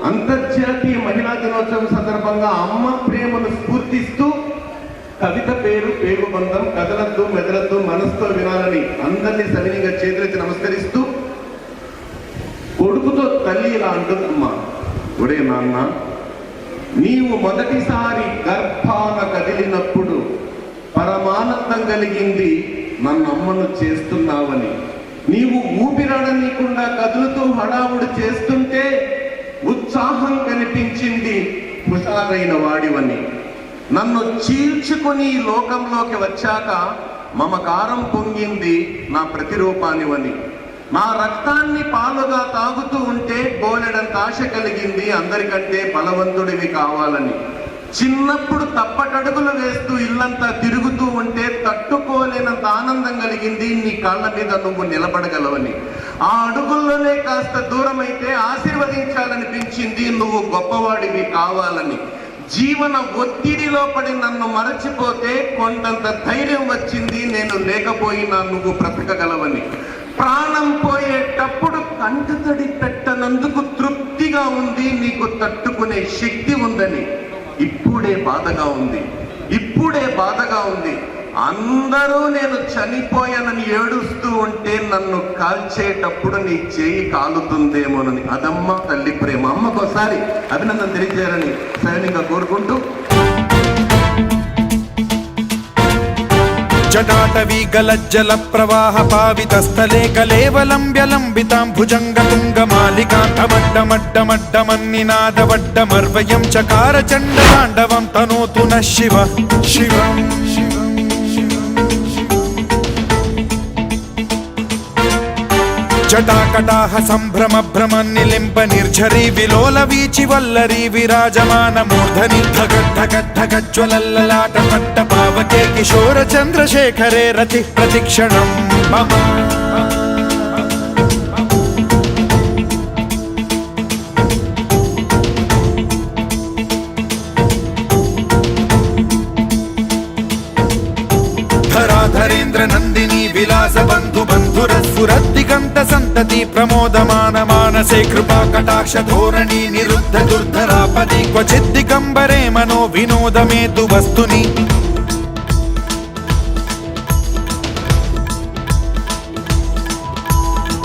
అంతర్జాతీయ మహిళా దినోత్సవం సందర్భంగా అమ్మ ప్రేమను స్ఫూర్తిస్తూ కవిత పేరు పేగుబంధం, కదలద్దు మెదలద్దు మనసుతో వినాలని అందరినీ సవినీయంగా చేతులెత్తి నమస్కరిస్తూ కొడుకుతో తల్లి ఇలా అంటుందమ్మా, ఒరే నాన్న, నీవు మొదటిసారి గర్భాన కదిలినప్పుడు పరమానందం కలిగింది నన్నమ్మను చేస్తున్నావని. నీవు ఊపిరాడనీయకుండా కదులుతూ హడావుడు చేస్తుంటే ఉత్సాహం కనిపించింది హుషారైన వాడివని. నన్ను చీల్చుకుని ఈ లోకంలోకి వచ్చాక మమకారం పొంగింది నా ప్రతిరూపానివని. నా రక్తాన్ని పాలుగా తాగుతూ ఉంటే బోలెడంత ఆశ కలిగింది అందరికంటే బలవంతుడివి కావాలని. చిన్నప్పుడు తప్పటడుగులు వేస్తూ ఇల్లంతా తిరుగుతూ ఉంటే తట్టుకోలేనంత ఆనందం కలిగింది నీ కాళ్ళ మీద నువ్వు నిలబడగలవని. ఆ అడుగుల్లోనే కాస్త దూరమైతే ఆశీర్వదించాలనిపించింది నువ్వు గొప్పవాడివి కావాలని. జీవన ఒత్తిడిలో పడి నన్ను మరచిపోతే కొండంత ధైర్యం వచ్చింది నేను లేకపోయినా నువ్వు బ్రతకగలవని. ప్రాణం పోయేటప్పుడు కంటతడి పెట్టనందుకు తృప్తిగా ఉంది, నీకు తట్టుకునే శక్తి ఉందని. ఇప్పుడే బాధగా ఉంది, ఇప్పుడే బాధగా ఉంది. అందరూ నేను చనిపోయానని ఏడుస్తూ ఉంటే నన్ను కాల్చేటప్పుడు నీ చేయి కాలుతుందేమోనని. అదమ్మ తల్లి ప్రేమ. అమ్మకోసారి అభినందన తెలియజేయాలని సైనికంగా కోరుకుంటూ జటాటవీ గలజ్జల ప్రవాహ పావితస్థలే కలేవలంబ్యలంబితాం భుజంగతుంగమాలికాంతమడ్డమడ్డమడ్డమన్నినాదవడ్డమర్వయం చకార చండతాండవం తనోతు నః శివ శివం. జటాకటాహ సంభ్రమ భ్రమ నిలింప నిర్ఝరీ విలోల వీచి వల్లరీ విరాజమాన మూర్ధని ధగద్ధగద్ధగజ్వలల్లలాట పట్ట పావకే కిశోర చంద్రశేఖరే రతి ప్రతిక్షణం మమ. ధరాధరేంద్ర నందిని విలాస బంధు బంధురస్ఫురద్దిగంత సంతతి ప్రమోదమాన మానసే కృపా కటాక్ష ధోరణి నిరుద్ధ దుర్ధరాపది క్వచిద్దిగంబరే మనో వినోదమేతు వస్తుని.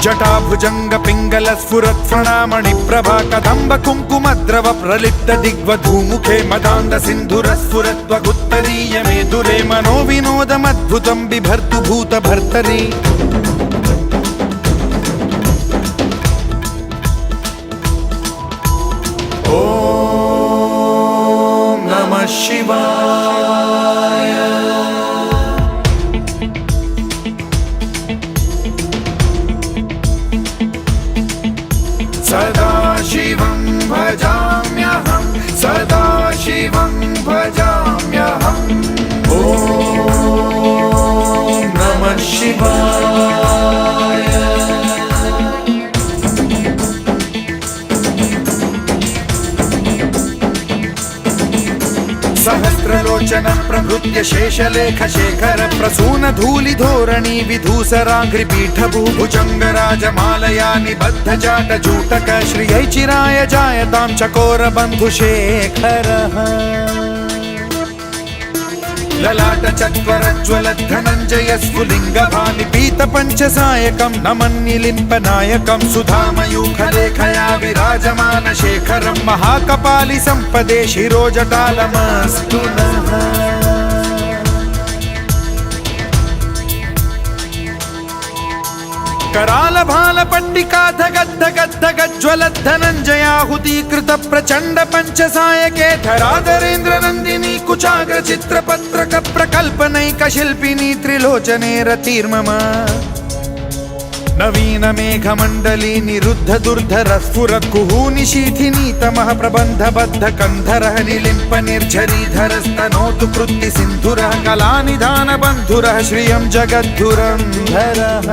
జటాభుజంగ పింగళ స్ఫురత్ఫణామణి ప్రభా కదంబ కుంకుమద్రవ ప్రలిప్త దిగ్వధూముఖే మదాంద సింధుర స్ఫురత్వగుత్తరీయమేదురే మనో వినోదమద్భుతం బిభర్తు భూత భర్తరి. ఓం నమః శివాయ. సదాశివం భజామ్యహం సదాశివం భజామ్యహం. ఓం నమః శివాయ. సహస్రలోచన ప్రభృత్య శేషలేఖ శేఖర ప్రసూన ధూళి ధోరణి విధూసరాఘ్రి పీఠభూ భుజంగరాజమాలయా నిబద్ధ జాట జూటక శ్రియై చిరాయ జాయతాం చకోర బంధు శేఖర. లలాట చత్వరజ్వల ధనంజయ స్ఫులింగ భాని పీత పంచసాయకం నమన్నిలింప నాయకం సుధామయూఖలేఖయా విరాజమాన శేఖరం మహాకపాలి సంపదే శిరోజటాలమస్తు నః. कराल भाल पट्टिका धगद्धगद्धगज्ज्वलद्धनञ्जयाहुतीकृत प्रचण्ड पञ्चसायके धराधरेन्द्र नन्दिनी कुचाग्र चित्रपत्रक प्रकल्पनैक शिल्पिनी त्रिलोचने रतिर्मम नवीन मेघमण्डली निरुद्ध दुर्धर स्फुरत् कुहूनिशीथिनी तमः प्रबन्धबद्ध कन्धरः निलिम्प निर्झरीधरस्तनोतु कृत्ति सिन्धुरः कलानिधान बन्धुरः श्रियं जगद्धुरन्धरः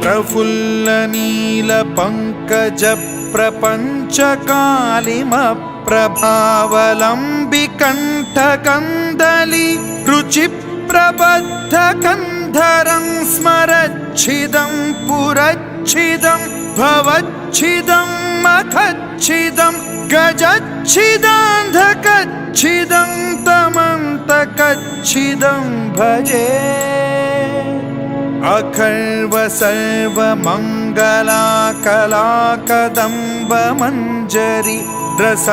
प्रफुल्ल नील पंकज प्रपंच कालिम ప్రభావలంబి కంఠకందలి రుచి ప్రబద్ధ కంధరం స్మరచ్చిదం పురచ్చిదం భవచ్చిదం మఖచ్చిదం గజచ్చిదాంధకచ్చిదం తమంతకచ్చిదం భజే అఖర్వ సర్వ మంగళాకలాకదంబ మంజరి రస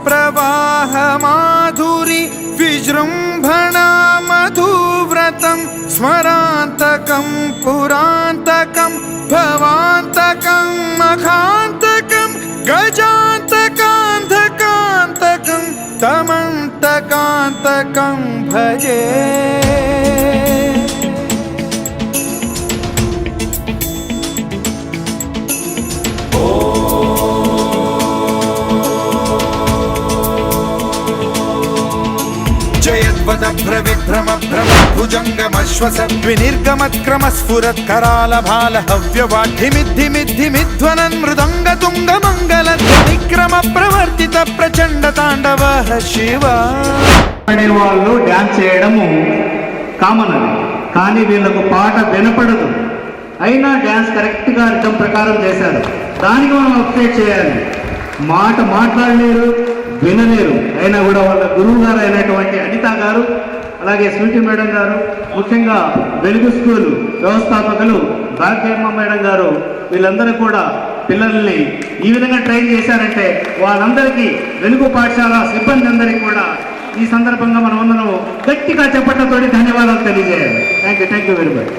ప్రవాహ మాధురి విజృంభణా మధువ్రతం స్మరాంతకం పురాంతకం భవాంతకం మఖాంతకం గజాంతకాంధకాంతకం తమంతకాంతకం భజే జయద్వదభ్రవిభ్రమ భ్రమ భుజంగమశ్వస వినిర్గమత్క్రమ స్ఫురత్ కరాల భాల హవ్యవాఢిమిద్ధిమిద్ధిమిధ్వనన్ మృదంగ తుంగ మంగళ ధ్వనిక్రమ ప్రవర్తిత ప్రచండ తాండవ శివ. వాళ్ళు డ్యాన్స్ చేయడము కామన్ అది, కానీ వీళ్ళకు పాట వినపడదు. అయినా డ్యాన్స్ కరెక్ట్గా అర్థం ప్రకారం చేశారు. దానికి మనం అప్డేట్ చేయాలి. మాట మాట్లాడలేరు, వినలేరు. అయినా కూడా వాళ్ళ గురువు గారు అయినటువంటి అనిత గారు, అలాగే స్వీటీ మేడం గారు, ముఖ్యంగా వెలుగు స్కూల్ వ్యవస్థాపకులు భాగ్యమ్మ మేడం గారు, వీళ్ళందరూ కూడా పిల్లల్ని ఈ విధంగా ట్రైన్ చేశారంటే వాళ్ళందరికీ, వెలుగు పాఠశాల సిబ్బంది అందరికీ కూడా ఈ సందర్భంగా మనం అందరం గట్టిగా చెప్పట్లతోటి ధన్యవాదాలు తెలియజేయాలి. Thank you very much.